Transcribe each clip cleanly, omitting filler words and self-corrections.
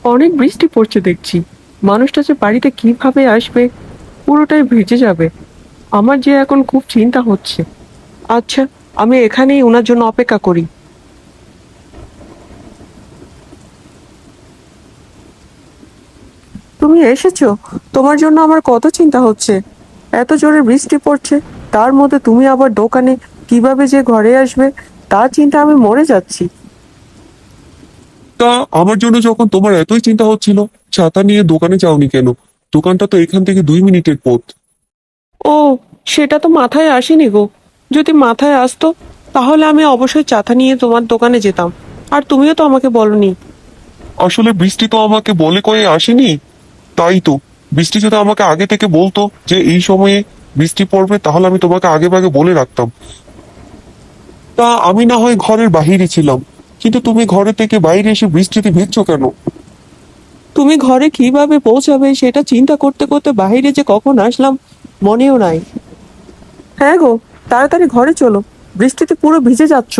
অনেক বৃষ্টি পড়ছে দেখছি। মানুষটা যে বাড়িতে কিভাবে আসবে, পুরোটাই ভিজে যাবে। আমার যে এখন খুব চিন্তা হচ্ছে। আচ্ছা, আমি এখানেই ওনার জন্য অপেক্ষা করি। তুমি এসেছো? তোমার জন্য আমার কত চিন্তা হচ্ছে। এত জোরে বৃষ্টি পড়ছে, তার মধ্যে তুমি আবার দোকানে, কিভাবে যে ঘরে আসবে তার চিন্তা আমি মরে যাচ্ছি। তা আমার জন্য যখন তোমার এতই চিন্তা হচ্ছিল, ছাতা নিয়ে দোকানে যাওনি কেন? দোকানটা তো এখান থেকে 2 মিনিটের পথ। ও, সেটা তো মাথায় আসেনি গো। যদি মাথায় আসতো তাহলে আমি অবশ্যই ছাতা নিয়ে তোমার দোকানে যেতাম। আর তুমিও তো আমাকে বলনি। আসলে বৃষ্টি তো আমাকে বলে কয়ে আসেনি। তাই তো, বৃষ্টি যদি আমাকে আগে থেকে বলতো যে এই সময়ে বৃষ্টি পড়বে, তাহলে আমি তোমাকে আগে ভাগে বলে রাখতাম। তা আমি না হয় ঘরের বাহিরে ছিলাম, কিন্তু তুমি ঘরে থেকে বাইরে এসে বৃষ্টিতে ভিজছো কেন? তুমি ঘরে কিভাবে পৌঁছাবে সেটা চিন্তা করতে করতে বাইরে যে কখন আসলাম মনেও নাই। হ্যাঁ গো, তাড়াতাড়ি ঘরে চলো, বৃষ্টিতে পুরো ভিজে যাচ্ছ।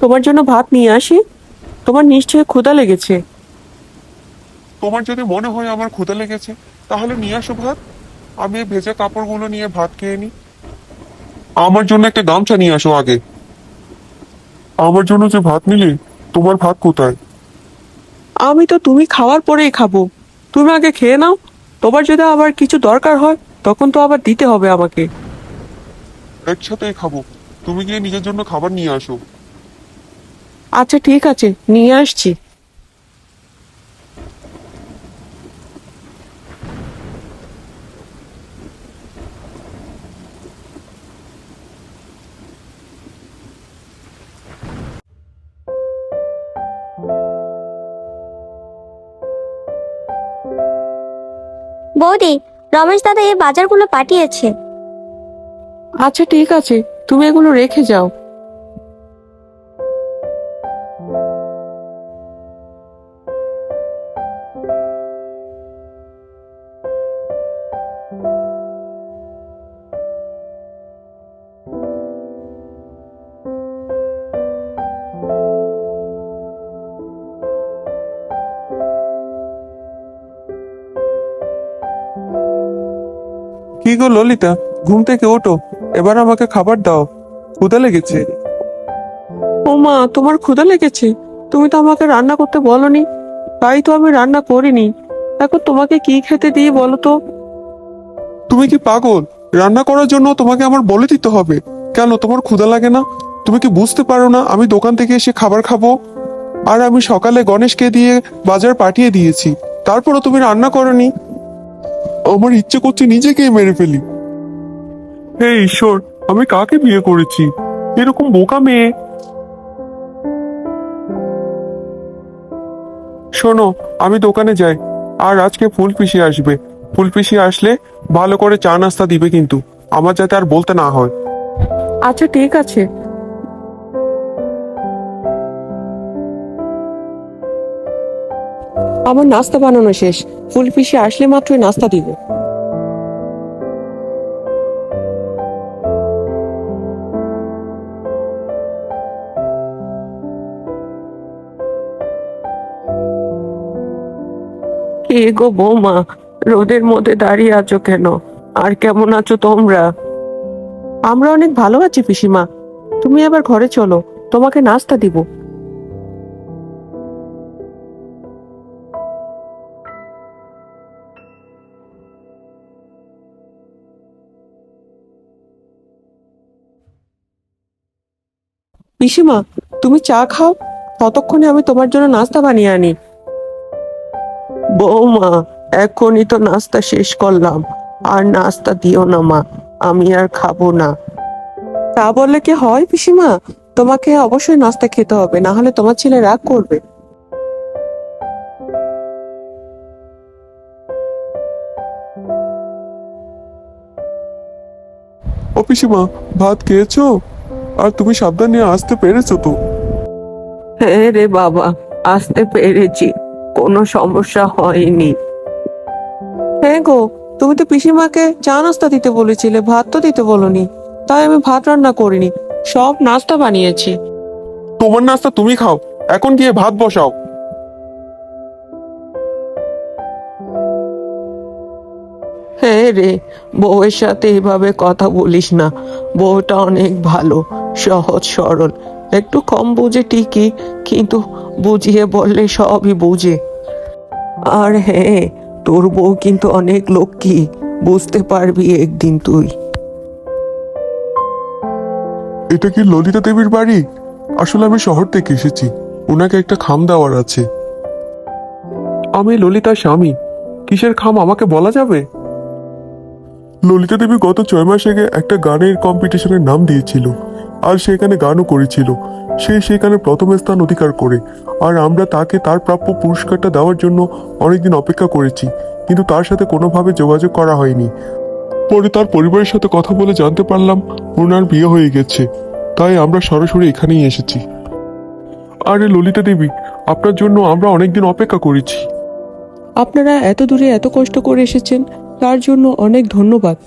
তোমার জন্য ভাত নিয়ে আসি। তোমার নিশ্চয়ই ক্ষুধা লেগেছে। তোমার যদি মনে হয় আমার ক্ষুধা লেগেছে, তাহলে নিয়ে আসো ভাত। আমি এই ভেজা কাপড়গুলো নিয়ে ভাত খেয়ে নিই। আমার জন্য একটা গামছা নিয়ে আসো আগে। আমার জন্য যে ভাত নিলে, তোমার ভাত কোথায়? আমি তো তুমি খাওয়ার পরেই খাবো। তুমি আগে খেয়ে নাও। তোমার যদি আবার কিছু দরকার হয় তখন তো আবার দিতে হবে আমাকে। একসাথেই খাবো। তুমি গিয়ে নিজের জন্য খাবার নিয়ে আসো। আচ্ছা ঠিক আছে, নিয়ে আসছি। বৌদি, রমেশ দাদা এই বাজারগুলো পাঠিয়েছে। আচ্ছা ঠিক আছে, তুমি এগুলো রেখে যাও। কি গো ললিতা, ঘুম থেকে ওঠো, এবার আমাকে খাবার দাও, ক্ষুধা লেগেছে। ও মা, তোমার ক্ষুধা লেগেছে? তুমি তো আমাকে রান্না করতে বলনি, তাই তো আমি রান্না করিনি। এখন তোমাকে কি খেতে দিই বলো তো? তুমি কি পাগল? রান্না করার জন্য তোমাকে আমার বলে দিতে হবে? কেন, তোমার ক্ষুধা লাগে না? তুমি কি বুঝতে পারো না আমি দোকান থেকে এসে খাবার খাবো? আর আমি সকালে গণেশকে দিয়ে বাজার পাঠিয়ে দিয়েছি, তারপরও তুমি রান্না করনি। আমার ইচ্ছে করছে নিজেকেই মেরে ফেলি। হে ঈশ্বর, আমি কাকে বিয়ে করেছি, এরকম বোকা মেয়ে। শোনো, আমি দোকানে যাই। আর আজকে ফুল পিসি আসবে। ফুল পিসি আসলে ভালো করে চা নাস্তা দিবে কিন্তু, আমার যাতে আর বলতে না হয়। আচ্ছা ঠিক আছে। আমার নাস্তা বানানো শেষ। ফুল পিসি আসলে মাত্রই নাস্তা দিব। কে গো বৌমা, রোদের মধ্যে দাঁড়িয়ে আছো কেন? আর কেমন আছো তোমরা? আমরা অনেক ভালো আছি পিসিমা। তুমি এবার ঘরে চলো, তোমাকে নাস্তা দিব। পিসিমা, তুমি চা খাও, ততক্ষণে আমি তোমার জন্য নাস্তা বানিয়ে আনি। বৌমা, এখনই তো নাস্তা শেষ করলাম, আর নাস্তা দিও না মা, আমি আর খাবো না। তা বললে কি হয় পিসিমা? তোমাকে অবশ্যই নাস্তা খেতে হবে, না হলে তোমার ছেলে রাগ করবে। ও পিসিমা, ভাত খেয়েছো? আর তুমি সাবধান নিয়ে আসতে পেরেছো তো? হ্যাঁ রে বাবা, আসতে পেরেছি, কোনো সমস্যা হয়নি। হ্যাঁ গো, তুমি তো পিসিমাকে চা নাস্তা দিতে বলেছিলে, ভাত তো দিতে বলনি। তাই আমি ভাত রান্না করিনি, সব নাস্তা বানিয়েছি। তোমার নাস্তা তুমি খাও, এখন গিয়ে ভাত বসাও। হ্যাঁ রে, বউয়ের সাথে এইভাবে কথা বলিস না। বউটা অনেক ভালো, সহজ সরল, একটু কম বুঝে ঠিকই, কিন্তু বুঝিয়ে বললে সবই বুঝে। আর হ্যাঁ, তোর বউ কিন্তু অনেক লক্ষ্মী, বুঝতে পারবি একদিন তুই। এটা কি ললিতা দেবীর বাড়ি? আসলে আমি শহর থেকে এসেছি, ওনাকে একটা খাম দেওয়ার আছে। আমি ললিতার স্বামী। কিসের খাম আমাকে বলা যাবে? ললিতা দেবী গত 6 মাস আগে একটা গানের কম্পিটিশনের নাম দিয়েছিল, আর সেখানে গানও করেছিল। সে সেখানে প্রথম স্থান অধিকার করে, আর আমরা তাকে তার প্রাপ্য পুরস্কারটা দেওয়ার জন্য অনেকদিন অপেক্ষা করেছি, কিন্তু তার সাথে কোনোভাবে যোগাযোগ করা হয়নি। পরে তার পরিবারের সাথে কথা বলে জানতে পারলাম ওনার বিয়ে হয়ে গেছে, তাই আমরা সরাসরি এখানেই এসেছি। আরে ললিতা দেবী, আপনার জন্য আমরা অনেকদিন অপেক্ষা করেছি। আপনারা এত দূরে এত কষ্ট করে এসেছেন, তার জন্য অনেক ধন্যবাদ।